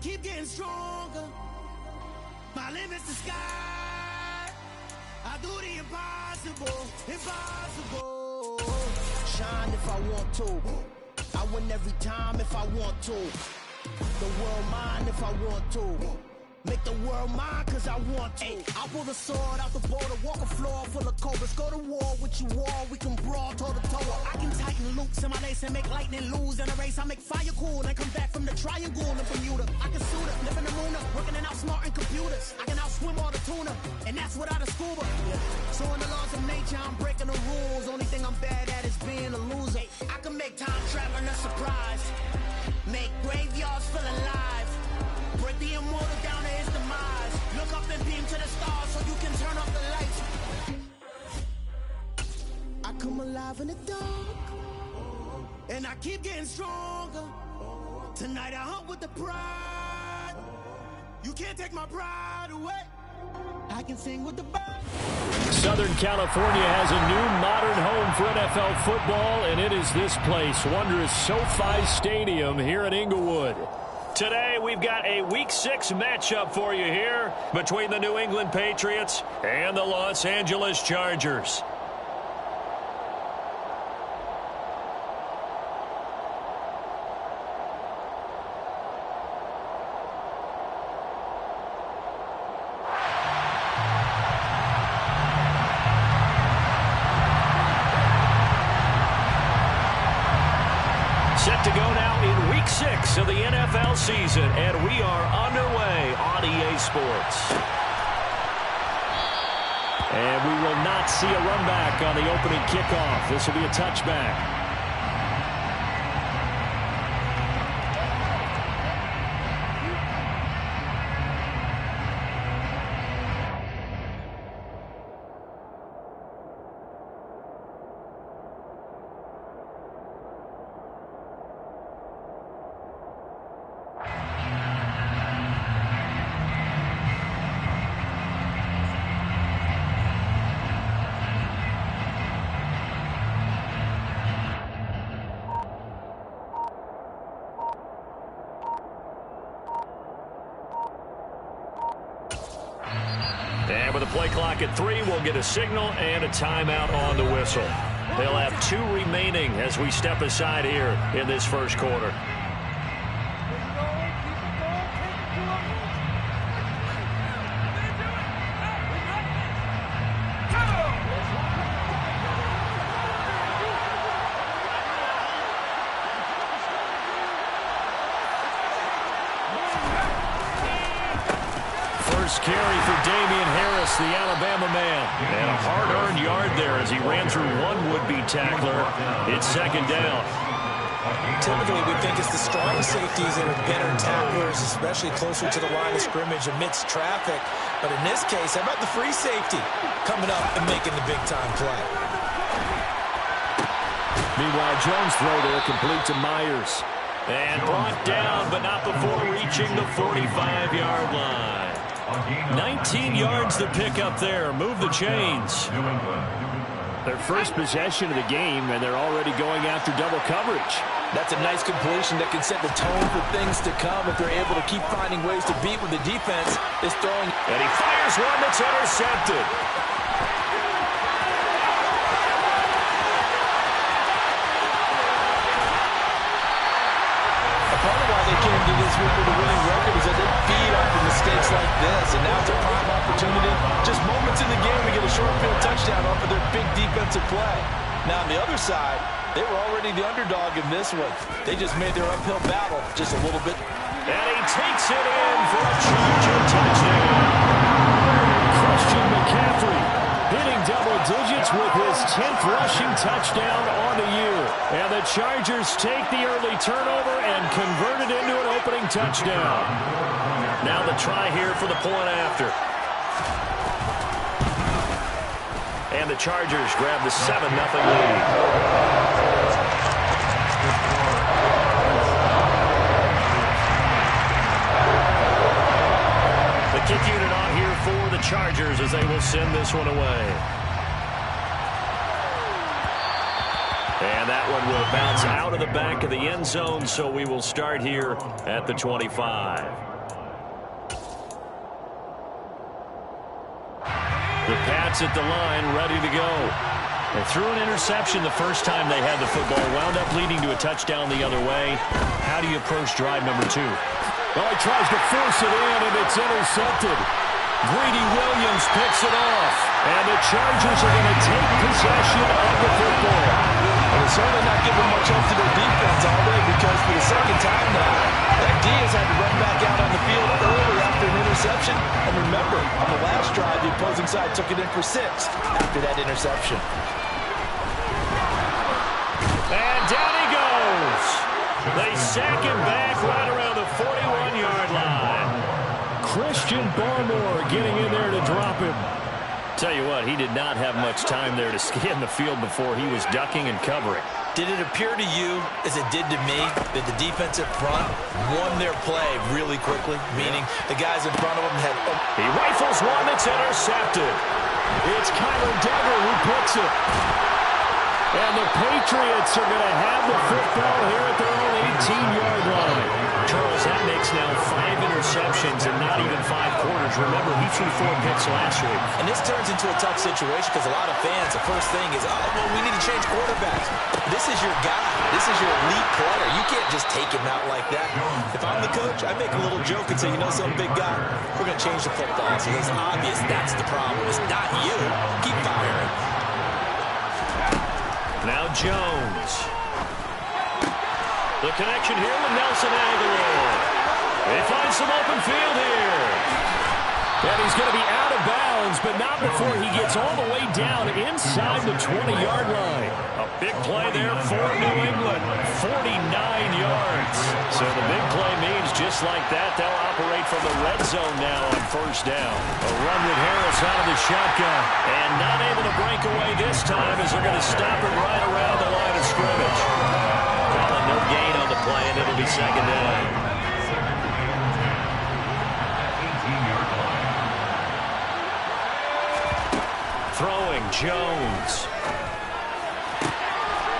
keep getting stronger. My limit's the sky. I do the impossible, impossible. Shine if I want to. I win every time if I want to. The world mine if I want to. Make the world mine cause I want to. Ay, I pull the sword out the border, walk a floor full of cobras. Go to war with you all, we can brawl toe to toe. I can tighten loops in my lace and make lightning lose in a race. I make fire cool and come back from the triangle in Bermuda. I can suit up, live in the moon up, working and outsmarting computers. I can outswim all the tuna, and that's without a scuba. Yeah. So in the laws of nature, I'm breaking the rules. Only thing I'm bad at is being a loser. I can make time traveling a surprise. Make graveyards feel alive. Break the immortal down to his demise. Look up and beam to the stars so you can turn off the lights. I come alive in the dark, and I keep getting stronger. Tonight I hunt with the pride. You can't take my pride away. I can sing with the birds. Southern California has a new modern home for NFL football, and it is this place, wondrous SoFi Stadium here in Inglewood. Today, we've got a Week 6 matchup for you here between the New England Patriots and the Los Angeles Chargers. Set to go now in Week 6 of the NFL season, and we are underway on EA Sports. And we will not see a run back on the opening kickoff. This will be a touchback. And with a play clock at 3, we'll get a signal and a timeout on the whistle. They'll have 2 remaining as we step aside here in this first quarter. First carry for Damian Harris, the Alabama man. And a hard-earned yard there as he ran through one would-be tackler. It's second down. Typically, we think it's the strong safeties that are better tacklers, especially closer to the line of scrimmage amidst traffic. But in this case, how about the free safety coming up and making the big-time play? Meanwhile, Jones' throw there complete to Myers. And brought down, but not before reaching the 45-yard line. 19 yards to pick up there. Move the chains. Their first possession of the game, and they're already going after double coverage. That's a nice completion that can set the tone for things to come if they're able to keep finding ways to beat when the defense is throwing. And he fires one that's intercepted. Part of why they came to this week with a winning record is that they feed off of mistakes like this, and now it's a prime opportunity. Just moments in the game to get a short field touchdown off of their big defensive play. Now on the other side, they were already the underdog in this one. They just made their uphill battle just a little bit. And he takes it in for a Charger touchdown. Christian McCaffrey hitting double digits with his 10th rushing touchdown on the year. And the Chargers take the early turnover and convert it into an opening touchdown. Now the try here for the point after. And the Chargers grab the 7-0 lead. The kick unit on here for the Chargers as they will send this one away. And that one will bounce out of the back of the end zone, so we will start here at the 25. Pats at the line, ready to go. They threw an interception the first time they had the football, wound up leading to a touchdown the other way. How do you approach drive number 2? Well, he tries to force it in, and it's intercepted. Greedy Williams picks it off, and the Chargers are going to take possession of the football. And they're certainly not giving much help to their defense all day, because for the second time now, that D has had to run back out on the field early after an interception. And remember, on the last drive, the opposing side took it in for 6 after that interception. And down he goes. They sack him back right around the 41-yard line. Christian Barmore getting in there to drop him. Tell you what, he did not have much time there to scan the field before he was ducking and covering. Did it appear to you, as it did to me, that the defensive front won their play really quickly? Meaning the guys in front of them had... He rifles one that's intercepted. It's Kyler Duggar who puts it. And the Patriots are going to have the football here at their own 18-yard line. Charles, that makes now 5 interceptions and not even 5 quarters. Remember, he threw 4 picks last week. And this turns into a tough situation because a lot of fans, the first thing is, oh, well, we need to change quarterbacks. This is your guy. This is your elite player. You can't just take him out like that. If I'm the coach, I make a little joke and say, you know some big guy, we're going to change the football. So it's obvious that's the problem. It's not you. Keep firing. Now Jones. The connection here with Nelson Aguilar. They find some open field here. And he's going to be out of bounds, but not before he gets all the way down inside the 20-yard line. A big play there for New England. 49 yards. So the big play means just like that, they'll operate from the red zone now on first down. A run with Harris out of the shotgun. And not able to break away this time as they're going to stop it right around the line of scrimmage. Calling no gain on the play, and it'll be second down. Throwing Jones.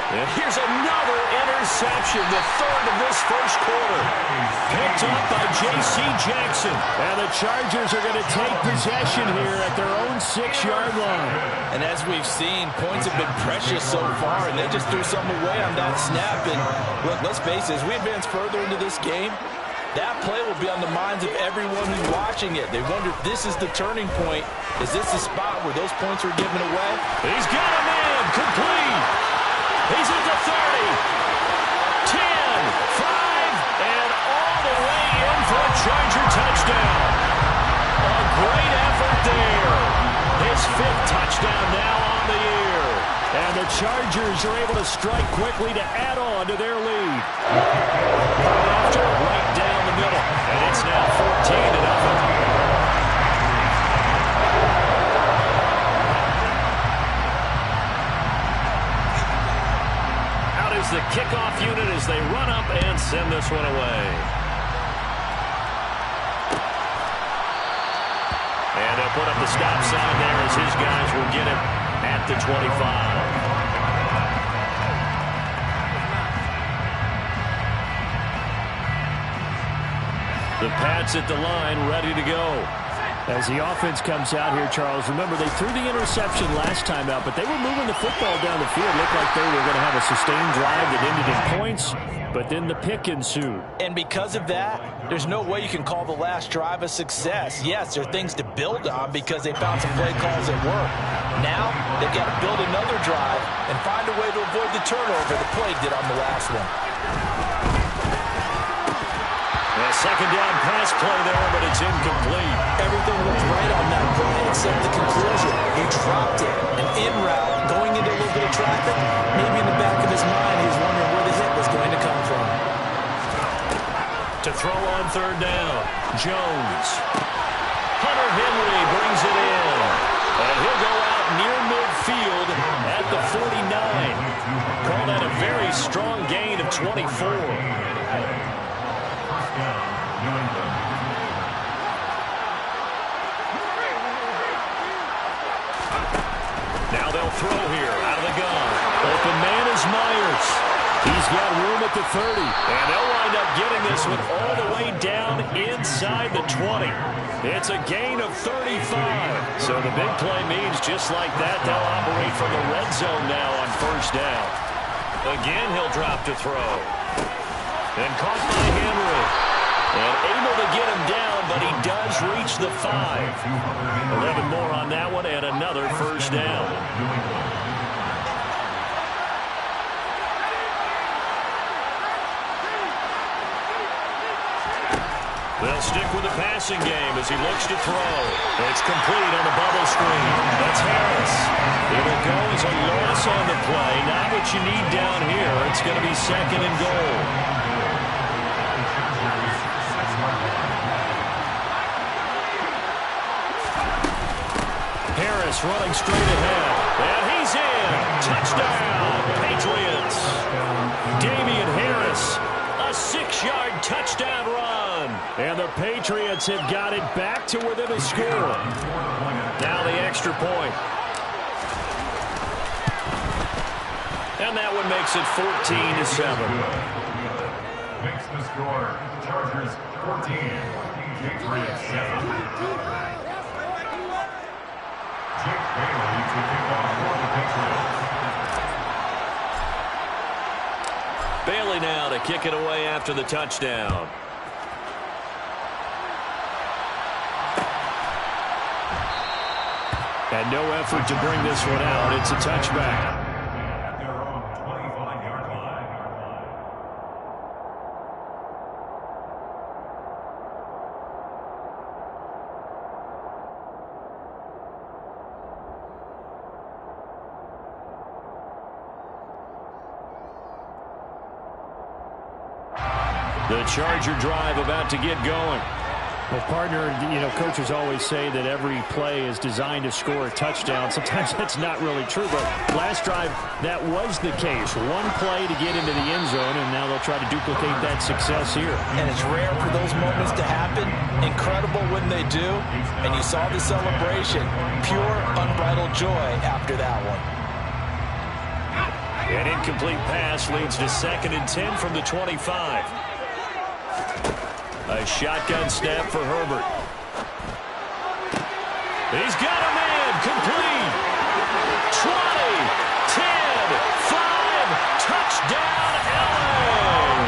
And here's another interception, the third of this first quarter. Picked up by J.C. Jackson. And the Chargers are going to take possession here at their own 6-yard line. And as we've seen, points have been precious so far, and they just threw some away on that snap. And look, let's face it, as we advance further into this game, that play will be on the minds of everyone who's watching it. They wonder if this is the turning point. Is this the spot where those points are given away? He's got a man complete. He's at the 30, 10, 5, and all the way in for a Charger touchdown. A great effort there. His 5th touchdown now on the year. And the Chargers are able to strike quickly to add on to their lead. After right down the middle, and it's now 14-0. The kickoff unit as they run up and send this one away. And they'll put up the stop sign there as his guys will get him at the 25. The Pats at the line, ready to go. As the offense comes out here, Charles, remember they threw the interception last time out, but they were moving the football down the field. Looked like they were going to have a sustained drive that ended in points, but then the pick ensued. And because of that, there's no way you can call the last drive a success. Yes, there are things to build on because they found some play calls that work. Now, they've got to build another drive and find a way to avoid the turnover the play did on the last one. A second down pass play there, but it's incomplete. Everything was right on that play except the conclusion. He dropped it. And in route, going into a little bit of traffic, maybe in the back of his mind, he's wondering where the hit was going to come from. To throw on third down, Jones. Hunter Henry brings it in. And he'll go out near midfield at the 49. Call that a very strong gain of 24. Now they'll throw here out of the gun. Open man is Myers. He's got room at the 30. And they'll wind up getting this one all the way down inside the 20. It's a gain of 35. So the big play means just like that, they'll operate from the red zone now on first down. Again, he'll drop to throw. And caught by Henry. And able to get him down, but he does reach the 5. 11 more on that one and another first down. They'll stick with the passing game as he looks to throw. It's complete on the bubble screen. That's Harris. It'll go as a loss on the play. Not what you need down here. It's going to be second and goal. Harris running straight ahead. And he's in. Touchdown, Patriots. Damian Harris, a 6-yard touchdown run. And the Patriots have got it back to within a score. Now the extra point. And that one makes it 14-7. Makes the score. Chargers 14, Patriots 7. Jake Bailey to kick off for the Patriots. Bailey now to kick it away after the touchdown. And no effort to bring this one out. It's a touchback. At their own 25-yard line. The Charger drive about to get going. Well, partner, coaches always say that every play is designed to score a touchdown. Sometimes that's not really true, but last drive, that was the case. One play to get into the end zone, and now they'll try to duplicate that success here. And it's rare for those moments to happen. Incredible when they do. And you saw the celebration. Pure, unbridled joy after that one. An incomplete pass leads to 2nd and 10 from the 25. A shotgun snap for Herbert. He's got a man. Complete. 20, 10, 5. Touchdown, LA.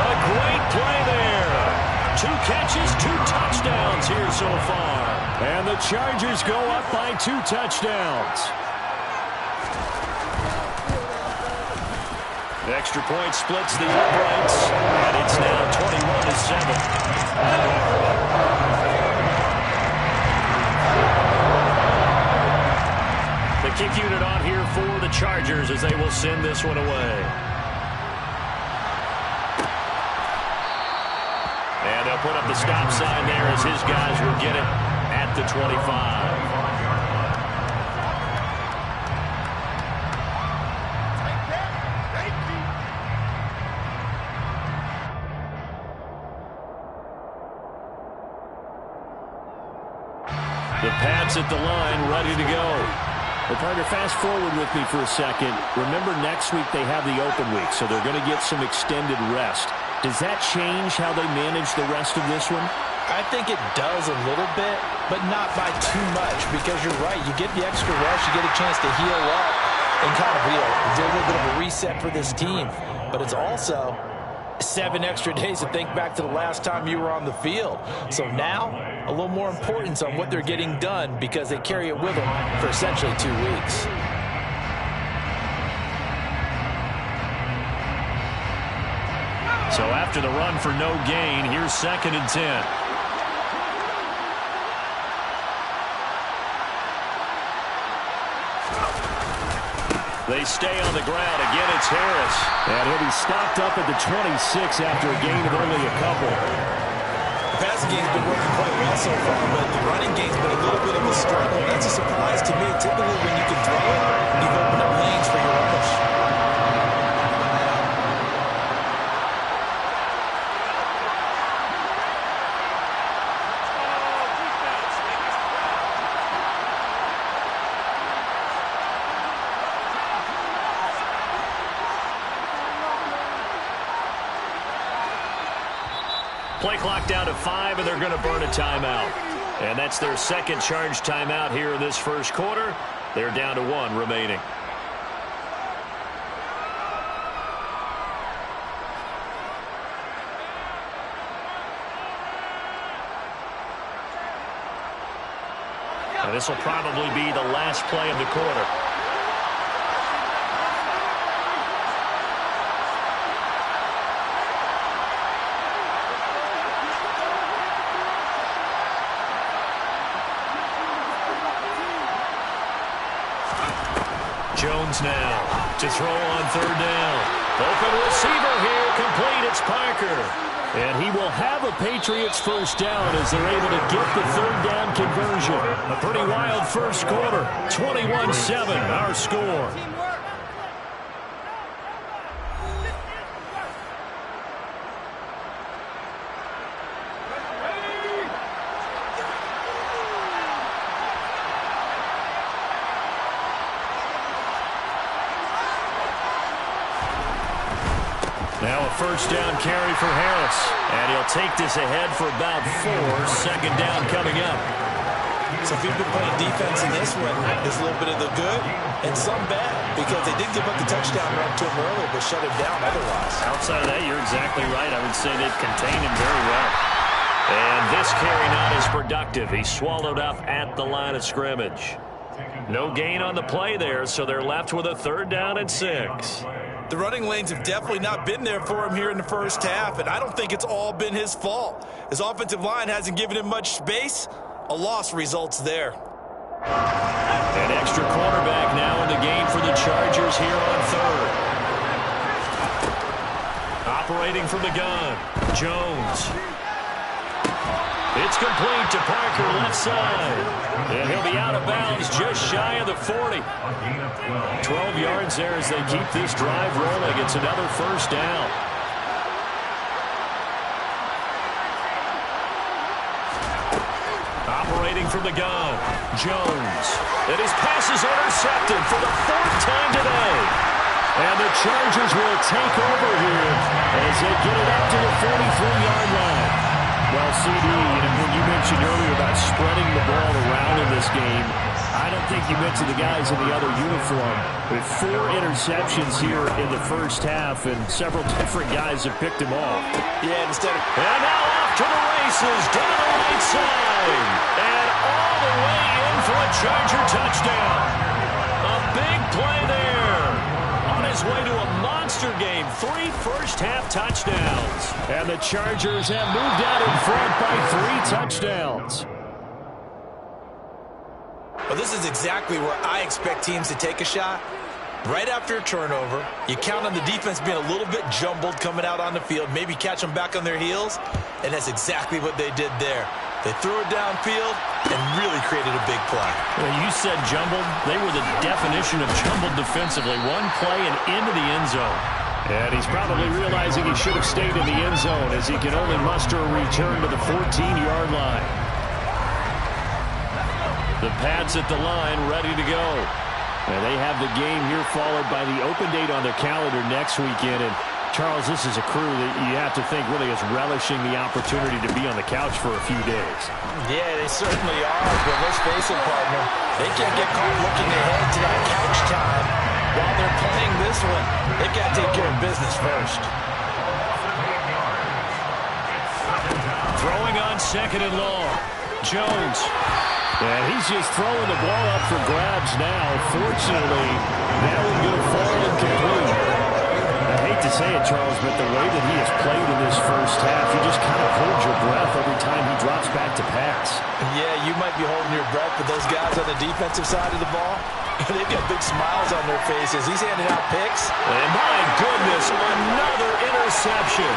A great play there. 2 catches, 2 touchdowns here so far. And the Chargers go up by 2 touchdowns. Extra point splits the uprights, and it's now 21-7. The kick unit on here for the Chargers as they will send this one away. And they'll put up the stop sign there as his guys will get it at the 25. The Pats at the line, ready to go. Well, partner, fast forward with me for a second. Remember, next week they have the open week, so they're going to get some extended rest. Does that change how they manage the rest of this one? I think it does a little bit, but not by too much, because you're right. You get the extra rest, you get a chance to heal up and kind of do a little bit of a reset for this team. But it's also 7 extra days to think back to the last time you were on the field. So now, a little more importance on what they're getting done because they carry it with them for essentially 2 weeks. So after the run for no gain, here's 2nd and 10. They stay on the ground. Again, it's Harris. And he'll be stopped up at the 26 after a gain of only a couple. The passing game's been working quite well so far, but the running game's been a little bit of a struggle. That's a surprise to me. Typically, when you can throw it, you've opened up lanes for your rush. Play clock down to 5, and they're going to burn a timeout. And that's their second charge timeout here in this first quarter. They're down to 1 remaining. And this will probably be the last play of the quarter. Jones now to throw on third down. Open receiver here, complete. It's Parker. And he will have a Patriots first down as they're able to get the third down conversion. A pretty wild first quarter. 21-7, our score. Now a first down carry for Harris. And he'll take this ahead for about 4. Second down coming up. So if you've been playing defense in this one, there's a little bit of the good and some bad, because they did give up the touchdown run to him earlier, but shut him down otherwise. Outside of that, you're exactly right. I would say they've contained him very well. And this carry not as productive. He's swallowed up at the line of scrimmage. No gain on the play there, so they're left with a third down and 6. The running lanes have definitely not been there for him here in the first half, and I don't think it's all been his fault. His offensive line hasn't given him much space. A loss results there. An extra quarterback now in the game for the Chargers here on third. Operating from the gun, Jones. It's complete to Parker, left side. And he'll be out of bounds just shy of the 40. 12 yards there as they keep this drive rolling. It's another first down. Operating from the gun, Jones. And his pass is intercepted for the 4th time today. And the Chargers will take over here as they get it up to the 43-yard line. Well, CD, when you mentioned earlier about spreading the ball around in this game, I don't think you mentioned the guys in the other uniform. With 4 interceptions here in the first half, and several different guys have picked him off. Yeah, instead of... And now off to the races, down the right side. And all the way in for a Charger touchdown. A big play there. On his way to a monster game, 3 first-half touchdowns. And the Chargers have moved out in front by 3 touchdowns. Well, this is exactly where I expect teams to take a shot. Right after a turnover, you count on the defense being a little bit jumbled coming out on the field, maybe catch them back on their heels, and that's exactly what they did there. They threw it downfield and really created a big play. Well, you said jumbled. They were the definition of jumbled defensively. One play and into the end zone. And he's probably realizing he should have stayed in the end zone as he can only muster a return to the 14-yard line. The Pats at the line, ready to go. And they have the game here followed by the open date on their calendar next weekend. And Charles, this is a crew that you have to think really is relishing the opportunity to be on the couch for a few days. Yeah, they certainly are. But let's face it, partner, they can't get caught looking ahead to that couch time while they're playing this one. They got to take care of business first. Throwing on second and long. Jones. And he's just throwing the ball up for grabs now. Fortunately, that one going to fall incomplete. I hate to say it, Charles, but the way that he has played in this first half, you just kind of hold your breath every time he drops back to pass. Yeah, you might be holding your breath, but those guys on the defensive side of the ball, they've got big smiles on their faces. He's handing out picks. And my goodness, another interception.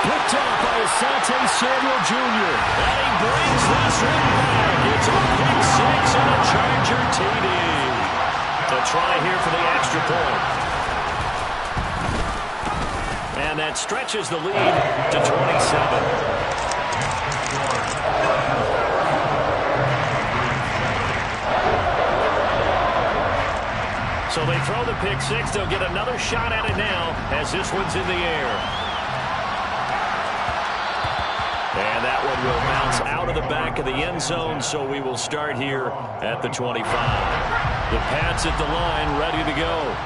Picked off by Asante Samuel Jr. And he brings this one back. It's a pick 6 and a Charger TD. To try here for the extra point. And that stretches the lead to 27. So they throw the pick 6. They'll get another shot at it now as this one's in the air. It's out of the back of the end zone, so we will start here at the 25. The Pats at the line, ready to go.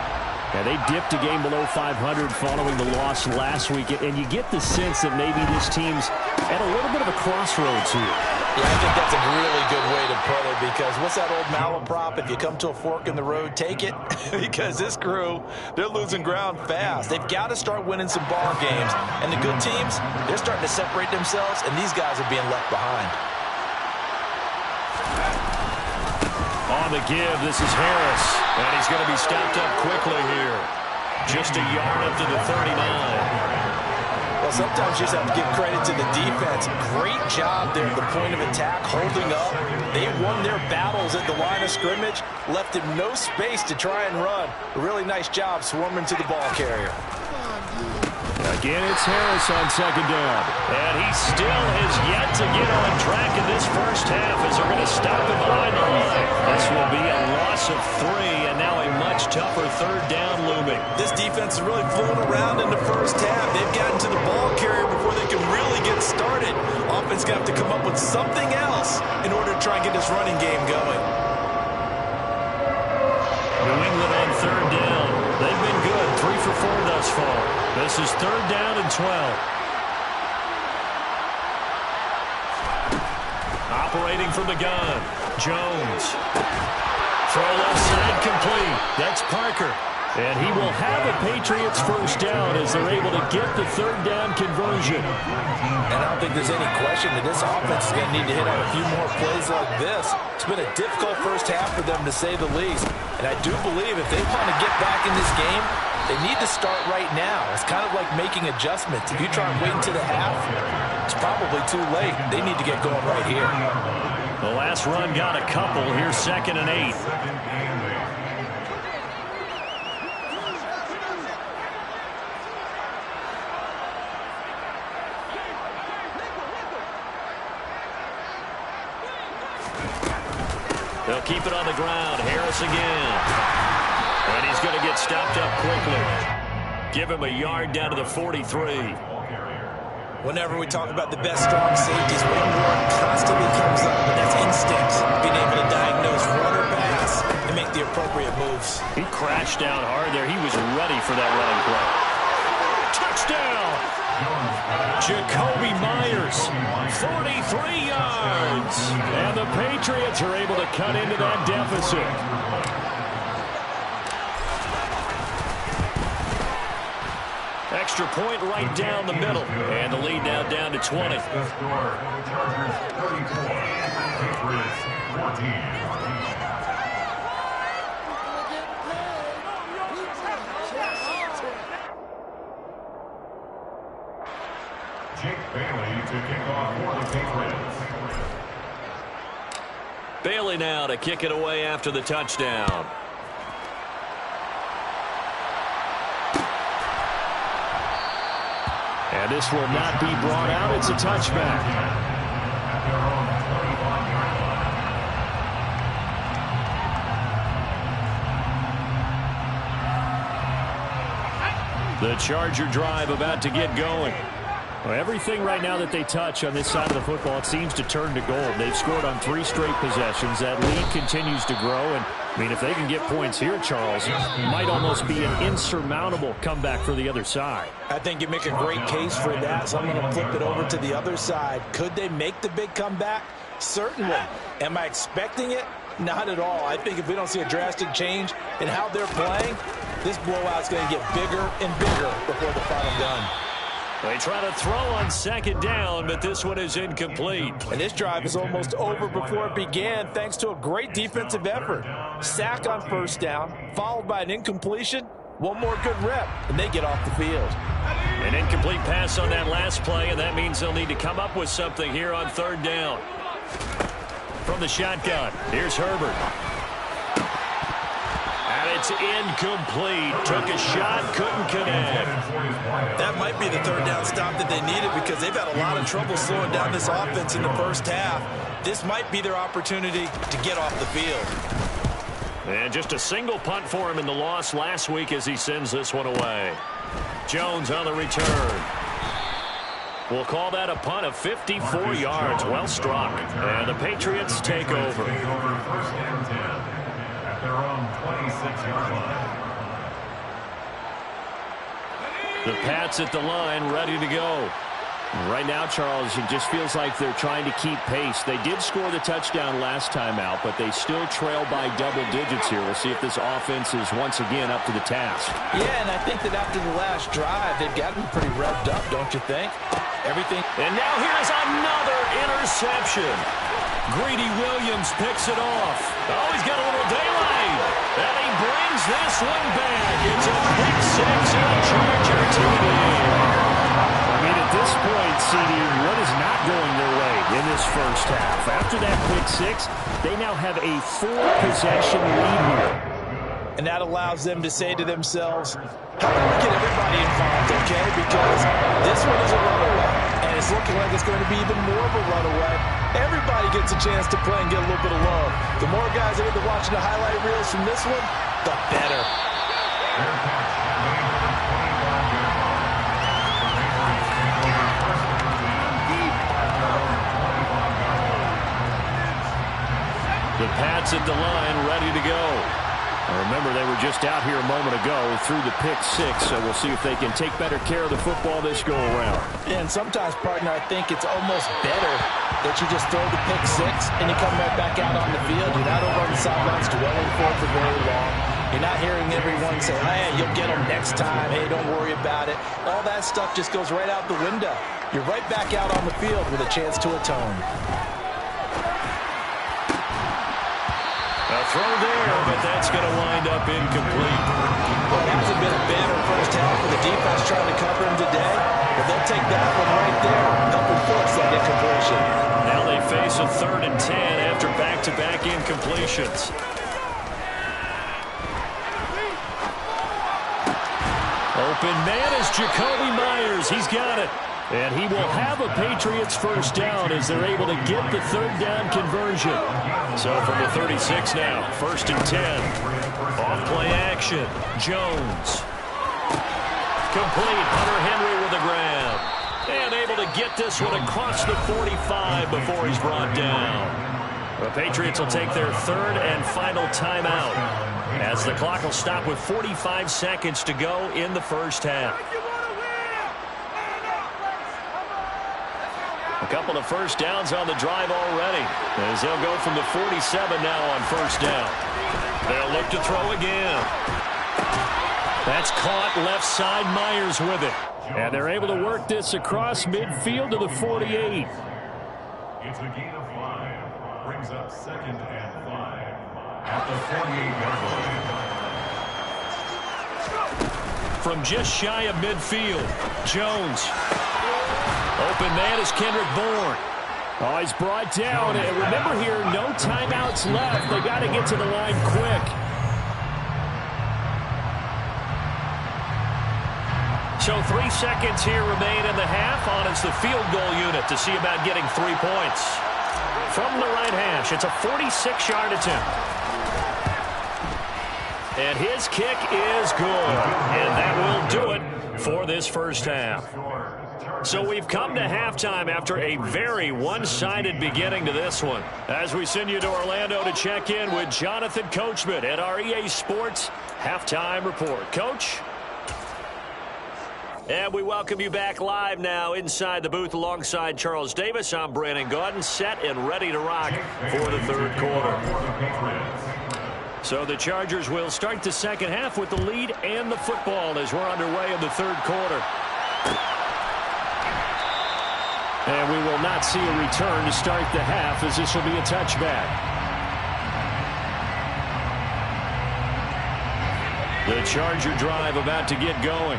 Yeah, they dipped a game below 500 following the loss last week, and you get the sense that maybe this team's at a little bit of a crossroads here. Yeah, I think that's a really good way to put it, because what's that old malaprop? If you come to a fork in the road, take it. Because this crew, they're losing ground fast. They've got to start winning some ball games. And the good teams, they're starting to separate themselves, and these guys are being left behind. On the give, this is Harris. And he's going to be stopped up quickly here. Just a yard up to the 39. Well, sometimes you just have to give credit to the defense. Great job there at the point of attack, holding up. They won their battles at the line of scrimmage, left him no space to try and run. A really nice job swarming to the ball carrier. Again, it's Harris on second down. And he still has yet to get on track in this first half as they're going to stop him behind the line. This will be a loss of 3, and now a much tougher third down looming. This defense is really fooling around in the first half. They've gotten to the ball carrier before they can really get started. Offense going to have to come up with something else in order to try and get this running game going. New England on third down. They've been good, 3 for 4 thus far. This is third down and 12. Operating from the gun, Jones. Throw left side complete. That's Parker. And he will have a Patriots first down as they're able to get the third down conversion. And I don't think there's any question that this offense is going to need to hit on a few more plays like this. It's been a difficult first half for them, to say the least. And I do believe if they want to get back in this game, they need to start right now. It's kind of like making adjustments. If you try and wait until the half, it's probably too late. They need to get going right here. The last run got a couple. Here's 2nd and 8. They'll keep it on the ground. Harris again. And he's going to get stopped up quickly. Give him a yard down to the 43. Whenever we talk about the best strong safeties, one word constantly comes up, and that's instinct. Being able to diagnose run or pass and make the appropriate moves. He crashed down hard there. He was ready for that running play. Touchdown! Jacoby Myers, 43 yards. And the Patriots are able to cut into that deficit. Extra point right down the middle. And the lead now down to 20. Bailey now to kick it away after the touchdown. And this will not be brought out. It's a touchback. The Charger drive about to get going. Well, everything right now that they touch on this side of the football, it seems to turn to gold. They've scored on 3 straight possessions. That lead continues to grow. And, I mean, if they can get points here, Charles, it might almost be an insurmountable comeback for the other side. I think you make a great case for that, so I'm going to flip it over to the other side. Could they make the big comeback? Certainly. Am I expecting it? Not at all. I think if we don't see a drastic change in how they're playing, this blowout's going to get bigger and bigger before the final gun. They try to throw on second down, but this one is incomplete. And this drive is almost over before it began, thanks to a great defensive effort. Sack on first down, followed by an incompletion. One more good rep, and they get off the field. An incomplete pass on that last play, and that means they'll need to come up with something here on third down. From the shotgun, here's Herbert. And it's incomplete. Took a shot, couldn't connect. That might be the third down stop that they needed, because they've had a lot of trouble slowing down this offense in the first half. This might be their opportunity to get off the field. And just a single punt for him in the loss last week as he sends this one away. Jones on the return. We'll call that a punt of 54 yards. Well struck. And the Patriots take over. First and 10 at their own 26-yard line. The Pats at the line, ready to go. Right now, Charles, it just feels like they're trying to keep pace. They did score the touchdown last time out, but they still trail by double digits here. We'll see if this offense is once again up to the task. Yeah, and I think that after the last drive, they've gotten pretty revved up, don't you think? Everything. And now here's another interception. Greedy Williams picks it off. Oh, he's got a little daylight. And he brings this one back. It's a pick six and a Charger TD. I mean, at this point, CD, what is not going their way in this first half? After that pick six, they now have a 4-possession lead here. And that allows them to say to themselves, how do we get everybody involved, okay? Because this one is a runaway, and it's looking like it's going to be even more of a runaway. Everybody gets a chance to play and get a little bit of love. The more guys that are watching the highlight reels from this one, the better. The Pats at the line, ready to go. Remember, they were just out here a moment ago through the pick six, so we'll see if they can take better care of the football this go-around. And sometimes, partner, I think it's almost better that you just throw the pick six and you come right back out on the field. You're not over on the sidelines dwelling for it for very long. You're not hearing everyone say, hey, you'll get them next time. Hey, don't worry about it. All that stuff just goes right out the window. You're right back out on the field with a chance to atone. A throw there, but that's going to wind up incomplete. Well, it hasn't been a banner first half for the defense trying to cover him today, but they'll take that one right there, helping force that incompletion. Now they face a 3rd and 10 after back-to-back incompletions. Open man is Jacoby Myers. He's got it. And he will have a Patriots first down as they're able to get the 3rd down conversion. So from the 36 now, 1st and 10. Off play action. Jones. Complete. Hunter Henry with a grab. And able to get this one across the 45 before he's brought down. The Patriots will take their 3rd and final timeout as the clock will stop with 45 seconds to go in the first half. A couple of first downs on the drive already as they'll go from the 47 now on first down. They'll look to throw again. That's caught left side. Myers with it. And they're able to work this across midfield to the 48. It's a gain of 5. Brings up 2nd and 5 at the 48-yard line. From just shy of midfield, Jones. Open man is Kendrick Bourne. Oh, he's brought down. And remember here, no timeouts left. They got to get to the line quick. So 3 seconds here remain in the half on as the field goal unit to see about getting 3 points. From the right hash, it's a 46-yard attempt. And his kick is good. And that will do it for this first half. So we've come to halftime after a very one-sided beginning to this one. As we send you to Orlando to check in with Jonathan Coachman at our EA Sports Halftime Report. Coach? And we welcome you back live now inside the booth alongside Charles Davis. I'm Brandon Gaudin, set and ready to rock for the 3rd quarter. So the Chargers will start the second half with the lead and the football as we're underway in the 3rd quarter. And we will not see a return to start the half as this will be a touchback. The Charger drive about to get going.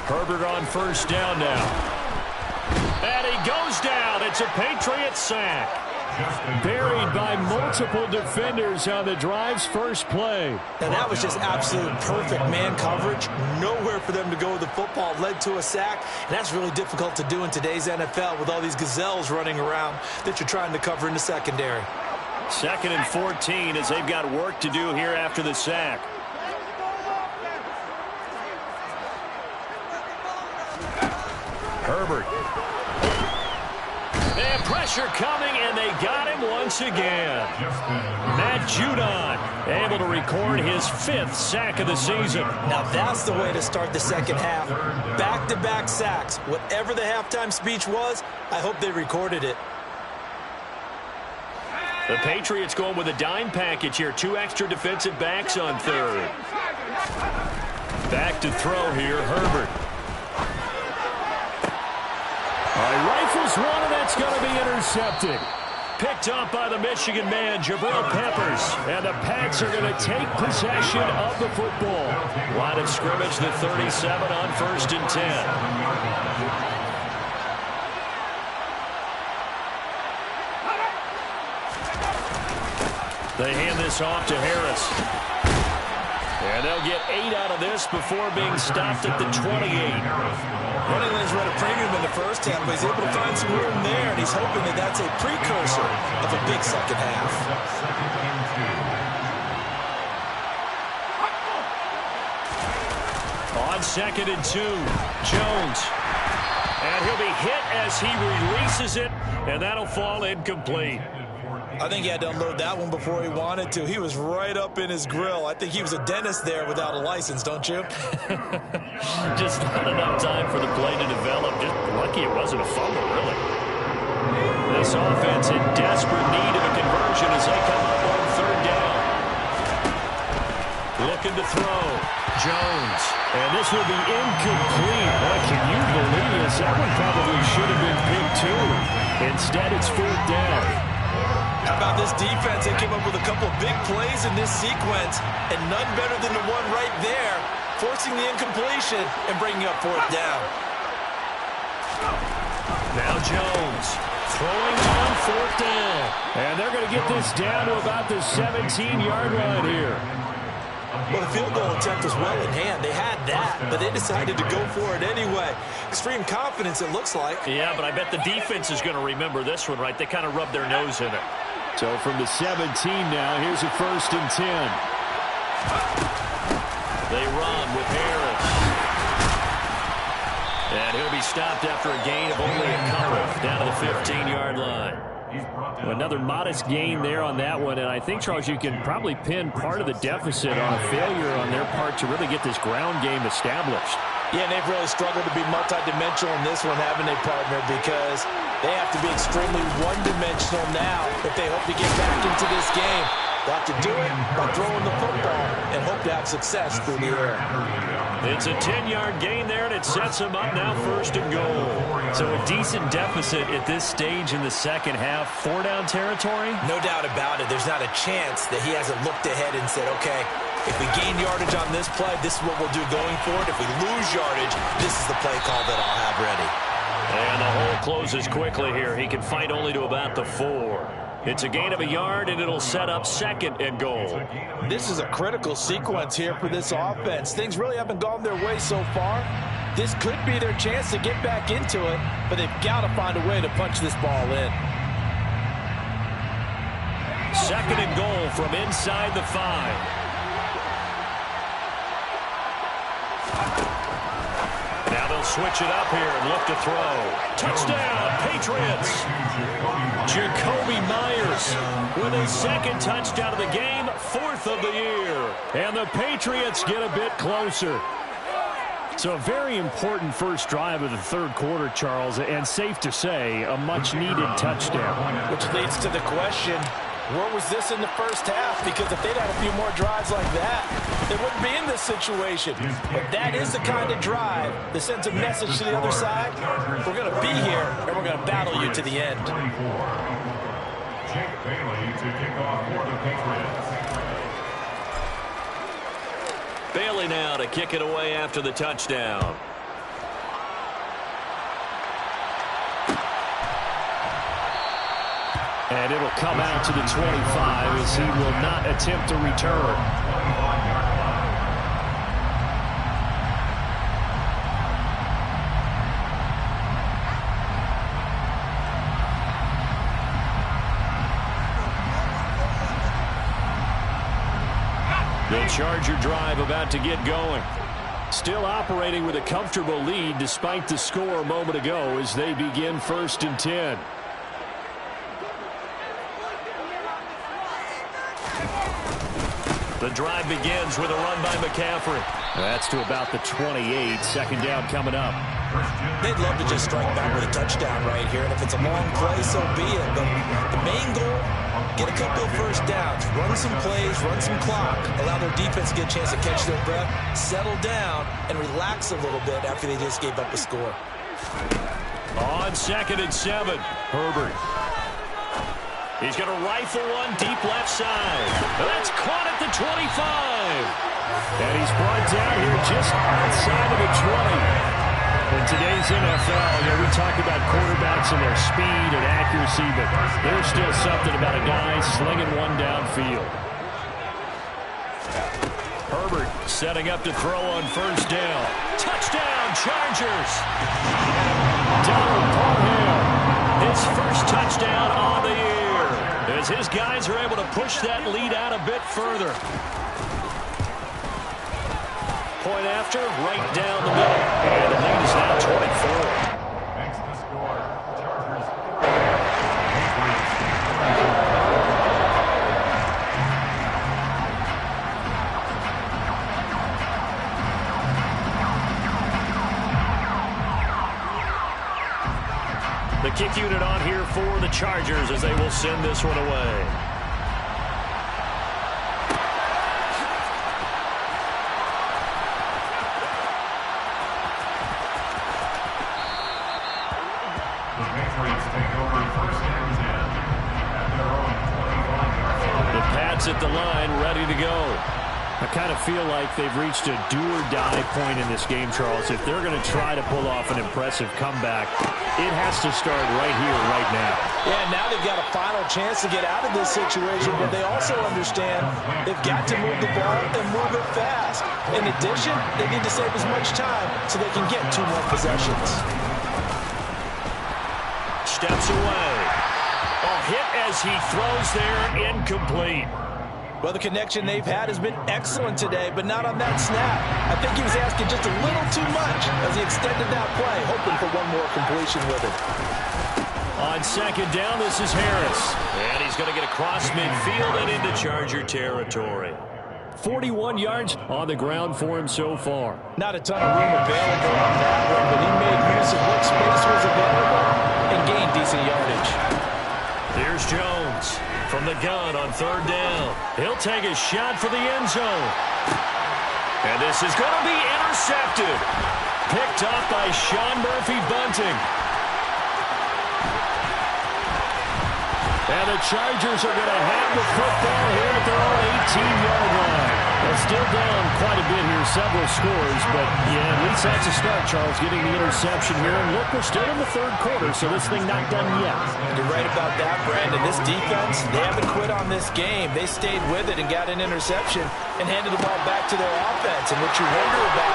Herbert on first down now. And he goes down. It's a Patriot sack. Buried by multiple defenders on the drive's first play. And that was just absolute perfect man coverage. Nowhere for them to go with the football. Led to a sack. And that's really difficult to do in today's NFL with all these gazelles running around that you're trying to cover in the secondary. 2nd and 14 as they've got work to do here after the sack. Herbert. And pressure coming, and they got him once again. Matt Judon able to record his 5th sack of the season. Now that's the way to start the second half. Back-to-back sacks. Whatever the halftime speech was, I hope they recorded it. The Patriots going with a dime package here. 2 extra defensive backs on third. Back to throw here, Herbert. Rifles one, and that's going to be intercepted. Picked up by the Michigan man, Jabril Peppers. And the Pats are going to take possession of the football. Line of scrimmage, the 37 on 1st and 10. They hand this off to Harris. And they'll get 8 out of this before being stopped at the 28. Running lanes were at a premium in the first half, but he's able to find some room there, and he's hoping that that's a precursor of a big second half. On 2nd and 2, Jones. And he'll be hit as he releases it, and that'll fall incomplete. I think he had to unload that one before he wanted to. He was right up in his grill. I think he was a dentist there without a license, don't you? Just not enough time for the play to develop. Just lucky it wasn't a fumble, really. This offense in desperate need of a conversion as they come up on 3rd down. Looking to throw. Jones. And this will be incomplete. Boy, can you believe this? That one probably should have been picked too. Instead, it's 4th down. How about this defense? They came up with a couple of big plays in this sequence, and none better than the one right there, forcing the incompletion and bringing up 4th down. Now Jones throwing on 4th down. And they're going to get this down to about the 17-yard line here. Well, the field goal attempt was well in hand. They had that, but they decided to go for it anyway. Extreme confidence, it looks like. Yeah, but I bet the defense is going to remember this one, right? They kind of rubbed their nose in it. So from the 17 now, here's a 1st and 10. They run with Harris. And he'll be stopped after a gain of only a couple down to the 15-yard line. Another modest gain there on that one, and I think, Charles, you can probably pin part of the deficit on a failure on their part to really get this ground game established. Yeah, and they've really struggled to be multidimensional in this one, haven't they, partner? Because they have to be extremely one-dimensional now if they hope to get back into this game. They'll have to do it by throwing the football and hope to have success through the air. It's a 10-yard gain there, and it sets them up now 1st and goal. So a decent deficit at this stage in the second half. 4-down territory? No doubt about it. There's not a chance that he hasn't looked ahead and said, okay, if we gain yardage on this play, this is what we'll do going forward. If we lose yardage, this is the play call that I'll have ready. And the hole closes quickly here. He can fight only to about the 4. It's a gain of a yard, and it'll set up 2nd and goal. This is a critical sequence here for this offense. Things really haven't gone their way so far. This could be their chance to get back into it, but they've got to find a way to punch this ball in. 2nd and goal from inside the 5. Now they'll switch it up here and look to throw. Touchdown, Patriots! Jacoby Myers with his 2nd touchdown of the game, 4th of the year. And the Patriots get a bit closer. So a very important first drive of the 3rd quarter, Charles, and safe to say, a much-needed touchdown. Which leads to the question, where was this in the first half? Because if they'd had a few more drives like that, they wouldn't be in this situation. But that is the kind of drive that sends a message to the other side. We're going to be here, and we're going to battle you to the end. Jake Bailey to kick off for the Patriots. Bailey now to kick it away after the touchdown. And it'll come out to the 25 as he will not attempt to return. The Charger drive about to get going. Still operating with a comfortable lead despite the score a moment ago as they begin 1st and 10. The drive begins with a run by McCaffrey. That's to about the 28. Second down coming up. They'd love to just strike back with a touchdown right here, and if it's a long play, so be it. But the main goal, get a couple of first downs, run some plays, run some clock, allow their defense to get a chance to catch their breath, settle down, and relax a little bit after they just gave up a score. On 2nd and 7, Herbert. He's going to rifle one deep left side. That's caught at the 25. And he's brought down here just outside of the 20. In today's NFL, we talk about quarterbacks and their speed and accuracy, but there's still something about a guy slinging one downfield. Herbert setting up to throw on 1st down. Touchdown, Chargers! Donald Parham, his first touchdown on the year, as his guys are able to push that lead out a bit further. Point after, right down the middle. And the lead is now 24. Makes the score. Chargers. The kick unit on here for the Chargers as they will send this one away. The Patriots take over 1st and 10 at their own 25-yard line. The Pats at the line, ready to go. I kind of feel like they've reached a do-or-die point in this game, Charles. If they're going to try to pull off an impressive comeback, it has to start right here, right now. Yeah, now they've got a final chance to get out of this situation, but they also understand they've got to move the ball and move it fast. In addition, they need to save as much time so they can get 2 more possessions. Steps away. A hit as he throws there, incomplete. Well, the connection they've had has been excellent today, but not on that snap. I think he was asking just a little too much as he extended that play, hoping for one more completion with it. On 2nd down, this is Harris. And he's going to get across midfield and into Charger territory. 41 yards on the ground for him so far. Not a ton of room available on that one, but he made use of what space was available and gained decent yardage. Here's Jones from the gun on 3rd down. He'll take a shot for the end zone. And this is going to be intercepted. Picked up by Sean Murphy-Bunting. And the Chargers are going to have the football here at their own 18-yard line. They're still down quite a bit here, several scores, but yeah, at least that's a start, Charles, getting the interception here. And look, we're still in the 3rd quarter, so this thing not done yet. You're right about that, Brandon. This defense, they haven't quit on this game. They stayed with it and got an interception and handed the ball back to their offense. And what you wonder about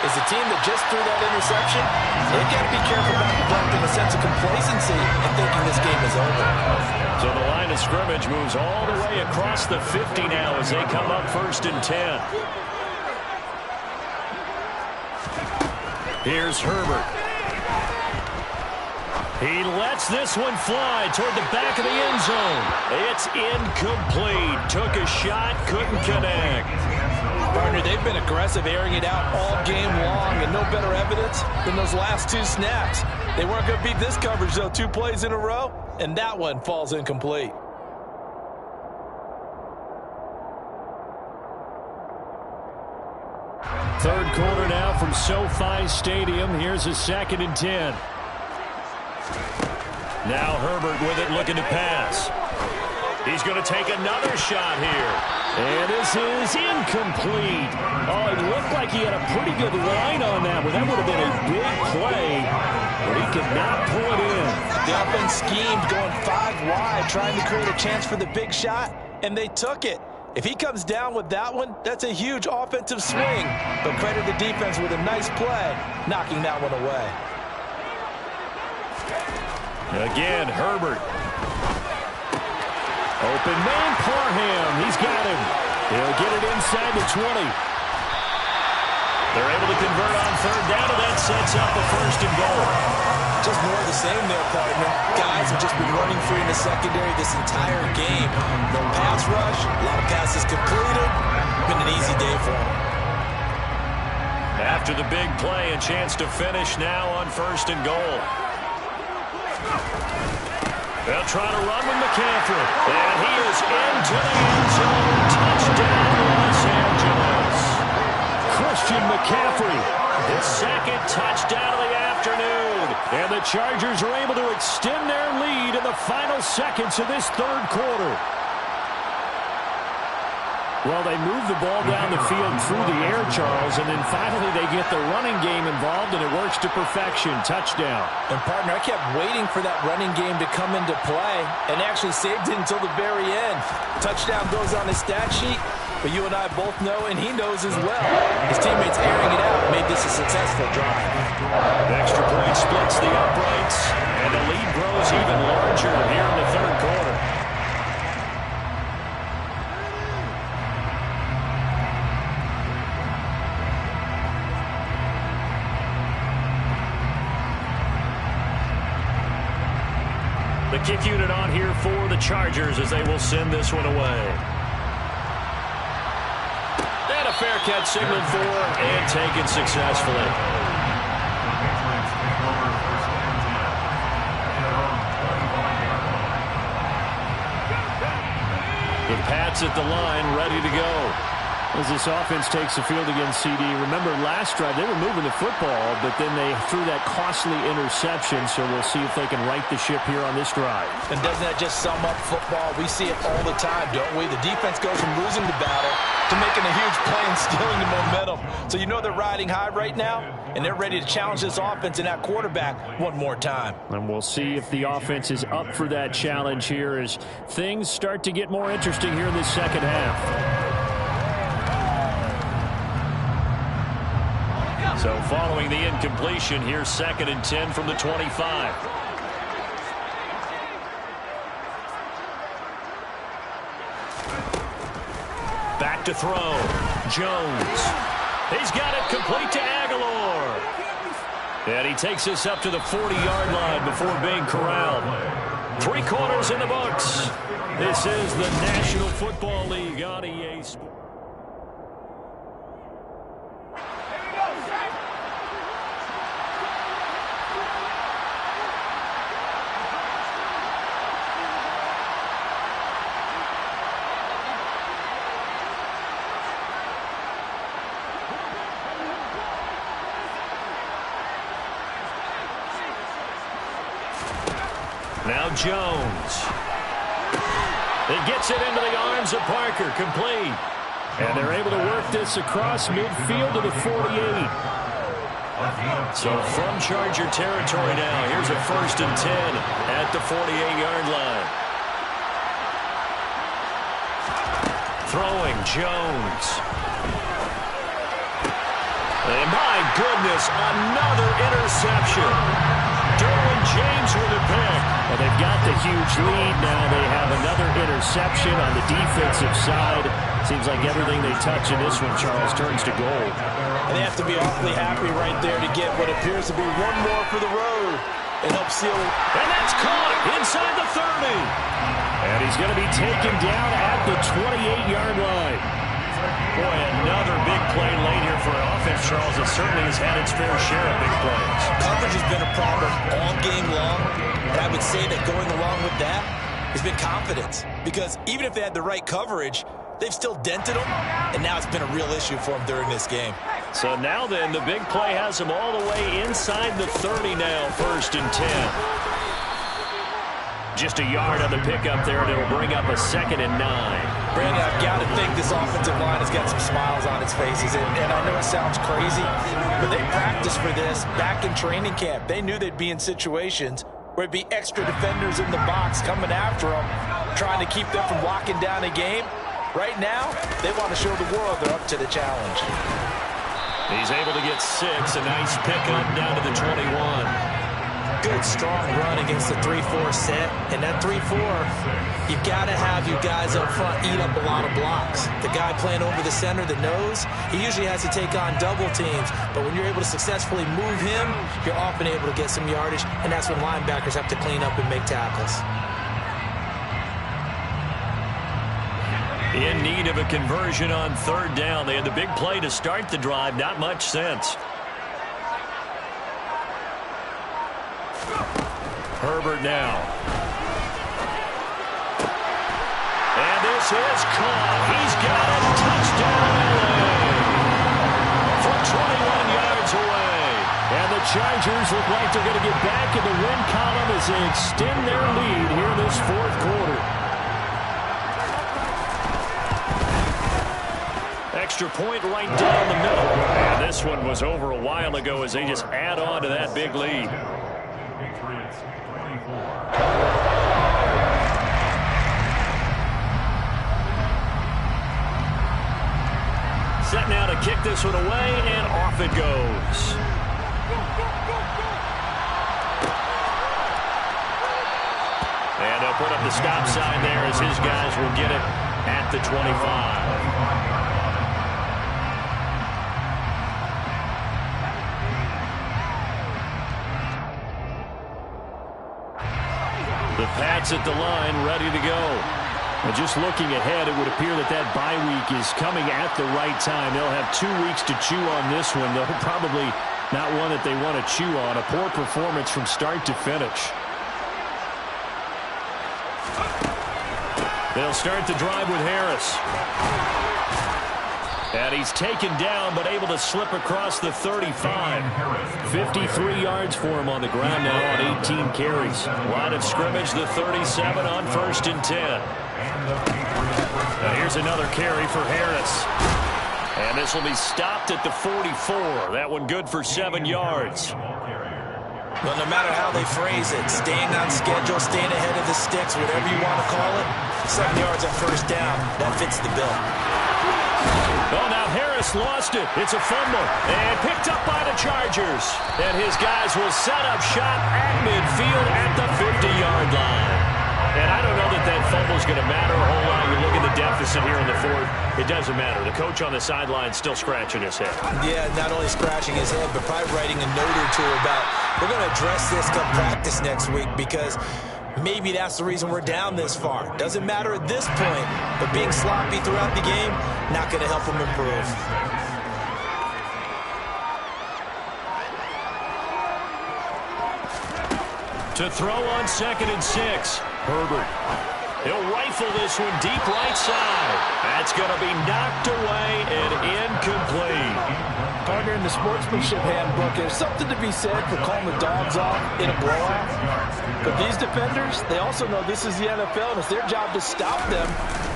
is the team that just threw that interception, they've got to be careful about developing a sense of complacency and thinking this game is over. So the line of scrimmage moves all the way across the 50 now as they come up 1st and 10. Here's Herbert. He lets this one fly toward the back of the end zone. It's incomplete. Took a shot, couldn't connect. Partner, they've been aggressive, airing it out all game long, and no better evidence than those last 2 snaps. They weren't going to beat this coverage, though, 2 plays in a row, and that one falls incomplete. Third quarter now from SoFi Stadium. Here's a 2nd and 10. Now Herbert with it, looking to pass. He's going to take another shot here. And this is incomplete. Oh, it looked like he had a pretty good line on that one. That would have been a big play, but he could not pull it in. The offense schemed, going 5 wide, trying to create a chance for the big shot, and they took it. If he comes down with that one, that's a huge offensive swing. But credit the defense with a nice play, knocking that one away. Again, Herbert. Open man, Parham. He's got him. He'll get it inside the 20. They're able to convert on third down, and that sets up a 1st and goal. Just more of the same there, partner. Guys have just been running free in the secondary this entire game. No pass rush, a lot of passes completed. Been an easy day for them. After the big play, a chance to finish now on 1st and goal. They'll try to run with McCaffrey. And he is into the end zone. Touchdown, Los Angeles. Christian McCaffrey, his 2nd touchdown of the afternoon. And the Chargers are able to extend their lead in the final seconds of this 3rd quarter. Well, they move the ball down the field through the air, Charles, and then finally they get the running game involved, and it works to perfection. Touchdown. And, partner, I kept waiting for that running game to come into play and actually saved it until the very end. Touchdown goes on his stat sheet, but you and I both know, and he knows as well, his teammates airing it out made this a successful drive. The extra point splits the uprights, and the lead grows even larger here in the 3rd quarter. The kick unit on here for the Chargers as they will send this one away. And a fair catch signaled for and taken successfully. The Pats at the line, ready to go. As this offense takes the field against CD. Remember, last drive, they were moving the football, but then they threw that costly interception, so we'll see if they can right the ship here on this drive. And doesn't that just sum up football? We see it all the time, don't we? The defense goes from losing the battle to making a huge play and stealing the momentum. So you know they're riding high right now, and they're ready to challenge this offense and that quarterback one more time. And we'll see if the offense is up for that challenge here as things start to get more interesting here in this 2nd half. So following the incompletion, here's 2nd and 10 from the 25. Back to throw. Jones. He's got it complete to Aguilar. And he takes this up to the 40-yard line before being corralled. 3 quarters in the books. This is the National Football League on EA Sports. Now Jones. He gets it into the arms of Parker, complete. And they're able to work this across midfield to the 48. So from Charger territory now, here's a 1st and 10 at the 48-yard line. Throwing Jones. And my goodness, another interception. Derwin James with a pick. Well, they've got the huge lead now. They have another interception on the defensive side. Seems like everything they touch in this one, Charles, turns to gold. And they have to be awfully happy right there to get what appears to be one more for the road and help seal it. And that's caught inside the 30. And he's going to be taken down at the 28-yard line. Boy, another big play late here for an offense, Charles, that certainly has had its fair share of big plays. Coverage has been a problem all game long, and I would say that going along with that has been confidence. Because even if they had the right coverage, they've still dented them, and now it's been a real issue for them during this game. So now then, the big play has them all the way inside the 30 now, 1st and 10. Just a yard on the pickup there, and it'll bring up a 2nd and 9. Brandon, I've got to think this offensive line has got some smiles on its faces, and I know it sounds crazy, but they practiced for this back in training camp. They knew they'd be in situations where it'd be extra defenders in the box coming after them, trying to keep them from locking down a game. Right now, they want to show the world they're up to the challenge. He's able to get 6, a nice pickup down to the 21. Good, strong run against the 3-4 set, and that 3-4 You've got to have your guys up front eat up a lot of blocks. The guy playing over the center, the nose, he usually has to take on double teams. But when you're able to successfully move him, you're often able to get some yardage, and that's when linebackers have to clean up and make tackles. In need of a conversion on third down. They had the big play to start the drive. Not much sense. Herbert now. And this is caught. He's got a touchdown LA from 21 yards away. And the Chargers look like they're going to get back in the win column as they extend their lead here in this fourth quarter. Extra point right down the middle. And this one was over a while ago as they just add on to that big lead. Set now to kick this one away, and off it goes. And they'll put up the stop sign there as his guys will get it at the 25. The Pats at the line, ready to go. And just looking ahead, it would appear that that bye week is coming at the right time. They'll have 2 weeks to chew on this one, though probably not one that they want to chew on. A poor performance from start to finish. They'll start the drive with Harris. And he's taken down, but able to slip across the 35. 53 yards for him on the ground now on 18 carries. Line of scrimmage, the 37 on 1st and 10. Now here's another carry for Harris. And this will be stopped at the 44. That one good for 7 yards. Well, no matter how they phrase it, staying on schedule, staying ahead of the sticks, whatever you want to call it, 7 yards on 1st down, that fits the bill. Oh, now Harris lost it. It's a fumble. And picked up by the Chargers. And his guys will set up shop at midfield at the 50-yard line. And I don't know that that fumble is going to matter a whole lot. You look at the deficit here in the fourth. It doesn't matter. The coach on the sideline still scratching his head. Yeah, not only scratching his head, but probably writing a note or two about, we're going to address this come practice next week because maybe that's the reason we're down this far. Doesn't matter at this point, but being sloppy throughout the game, not going to help him improve. To throw on 2nd and 6. Herbert. He'll rifle this one deep right side. That's going to be knocked away and incomplete. Partner, in the sportsmanship handbook, there's something to be said for calling the dogs off in a blowout. But these defenders, they also know this is the NFL, and it's their job to stop them,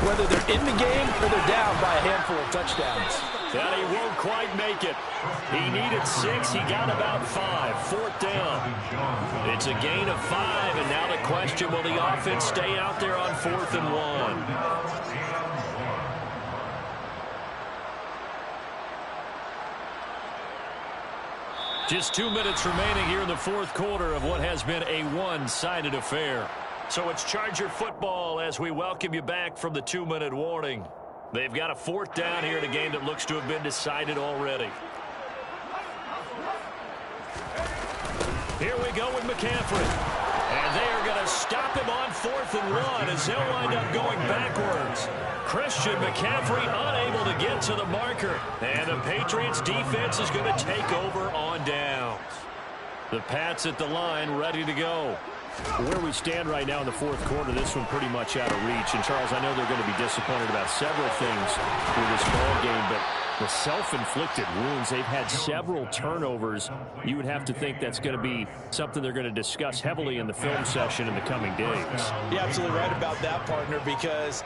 whether they're in the game or they're down by a handful of touchdowns. And he won't quite make it. He needed 6. He got about 5. 4th down. It's a gain of 5, and now the question, will the offense stay out there on 4th and 1? Just 2 minutes remaining here in the fourth quarter of what has been a one-sided affair. So it's Charger football as we welcome you back from the 2-minute warning. They've got a 4th down here in a game that looks to have been decided already. Here we go with McCaffrey. And they are going to stop him on 4th and 1 as he'll wind up going backwards. Christian McCaffrey unable to get to the marker. And the Patriots defense is going to take over on downs. The Pats at the line ready to go. Where we stand right now in the fourth quarter, this one pretty much out of reach. And, Charles, I know they're going to be disappointed about several things with this ball game, but the self-inflicted wounds, they've had several turnovers. You would have to think that's going to be something they're going to discuss heavily in the film session in the coming days. You're absolutely right about that, partner, because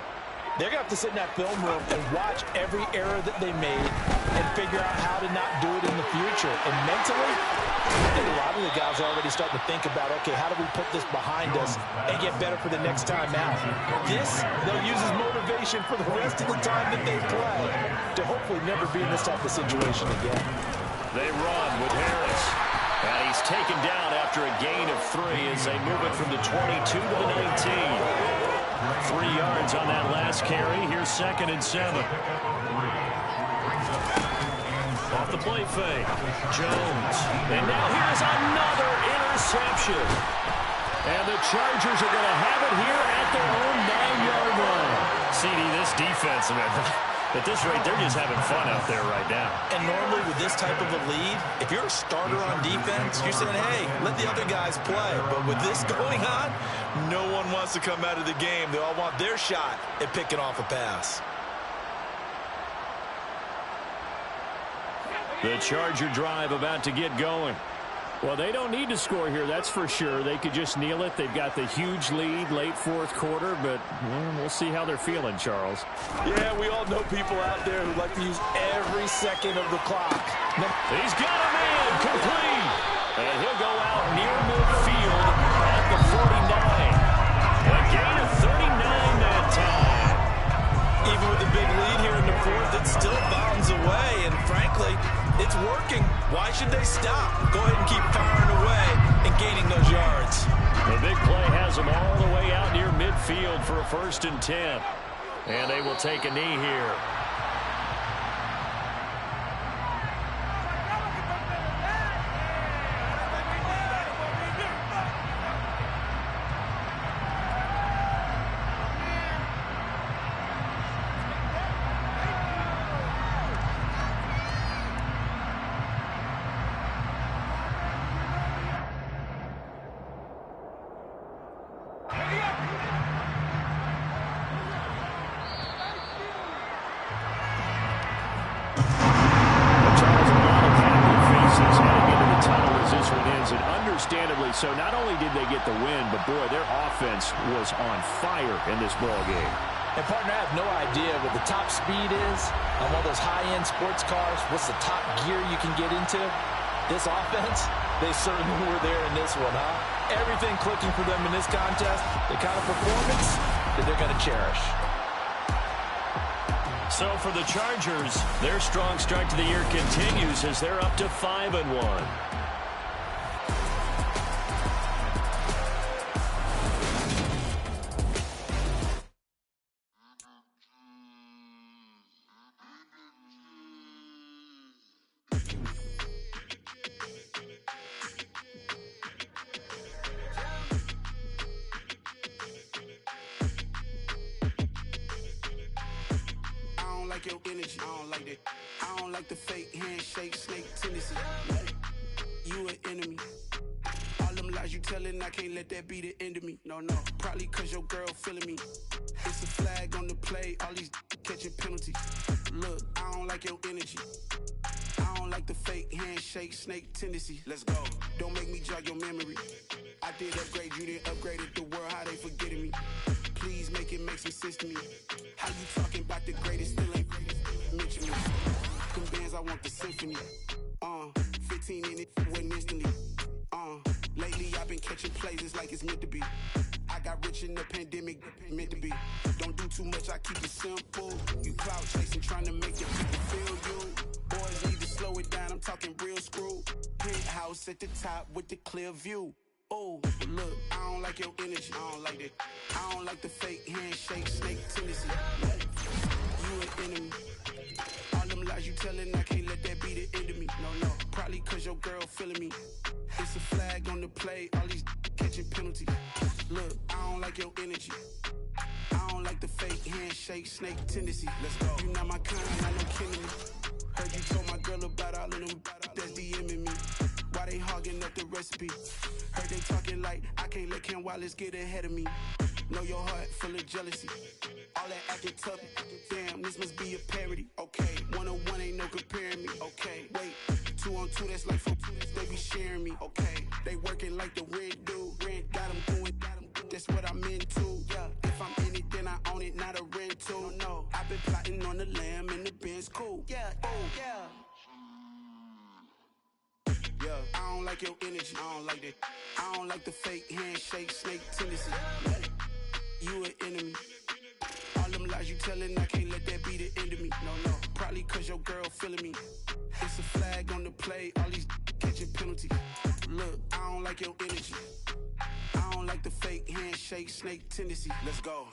they're going to have to sit in that film room and watch every error that they made and figure out how to not do it in the future. And mentally, I think a lot of the guys are already starting to think about, okay, how do we put this behind us and get better for the next time out? This, they'll use as motivation for the rest of the time that they play to hopefully never be in this type of situation again. They run with Harris. And he's taken down after a gain of 3 as they move it from the 22 to the 19. 3 yards on that last carry. Here's 2nd and 7. Off the play fake. Jones. And now here's another interception. And the Chargers are going to have it here at their own 9-yard line. CD, this defense, at this rate, they're just having fun out there right now. And normally with this type of a lead, if you're a starter on defense, you're saying, hey, let the other guys play. But with this going on, no one wants to come out of the game. They all want their shot at picking off a pass. The Charger drive about to get going. Well, they don't need to score here, that's for sure. They could just kneel it. They've got the huge lead late 4th quarter, but we'll see how they're feeling, Charles. Yeah, we all know people out there who like to use every second of the clock. He's got a man complete. And he'll go out near midfield at the 49. A gain of 39 that time. Even with the big lead here in the 4th, it still bounds away. And frankly, it's working. Why should they stop? Go ahead and keep firing away and gaining those yards. The big play has them all the way out near midfield for a 1st and 10. And they will take a knee here. So not only did they get the win, but, boy, their offense was on fire in this ball game. And, partner, I have no idea what the top speed is on one of those high-end sports cars. What's the top gear you can get into? This offense, they certainly were there in this one, huh? Everything clicking for them in this contest, the kind of performance that they're going to cherish. So for the Chargers, their strong start to the year continues as they're up to 5-1. Your energy, I don't like that. I don't like the fake handshake, snake tendency. You an enemy. All them lies you telling, I can't let that be the end of me. No, probably cause your girl feeling me. It's a flag on the play, all these catching penalties. Look, I don't like your energy. I don't like the fake handshake, snake tendency. Let's go. Don't make me jog your memory. I did upgrade, you didn't upgrade it. The world, how they forgetting me. Please make it make some sense to me. How you talking about the greatest, still ain't mention me. Them bands, I want the symphony. 15 in it, went instantly. Lately I've been catching plays, it's like it's meant to be. I got rich in the pandemic, meant to be. Don't do too much, I keep it simple. You clout chasing, trying to make the people feel you. Boys need to slow it down, I'm talking real screw. Penthouse at the top with the clear view. Oh, look, I don't like your energy, I don't like that. I don't like the fake handshake, snake tendency. You an enemy. All them lies you telling, I can't let that be the end of me. No, probably cause your girl feeling me. It's a flag on the play, all these catching penalties. Look, I don't like your energy. I don't like the fake handshake, snake tendency. Let's go. You not my kind, I know kidding me. Heard you told my girl about all of them that's DMing me. Why they hogging up the recipe? Heard they talking like I can't let Ken Wallace get ahead of me. Know your heart full of jealousy. All that acting tough, damn, this must be a parody. Okay, 1-on-1 ain't no comparing me. Okay, wait, 2-on-2, that's like 4, they be sharing me. Okay, they working like the rent dude. Rent got them doing, that's what I'm into. Yeah, if I'm in it, then I own it, not a rental. No, I've been plotting on the lamb and the Benz cool. Yeah, oh, yeah. Yeah, I don't like your energy, I don't like that. I don't like the fake handshake, snake tendency. You an enemy. All them lies you telling, I can't let that be the end of me. No, probably cause your girl feeling me. It's a flag on the play, all these catching penalties. Look, I don't like your energy. I don't like the fake handshake, snake tendency. Let's go.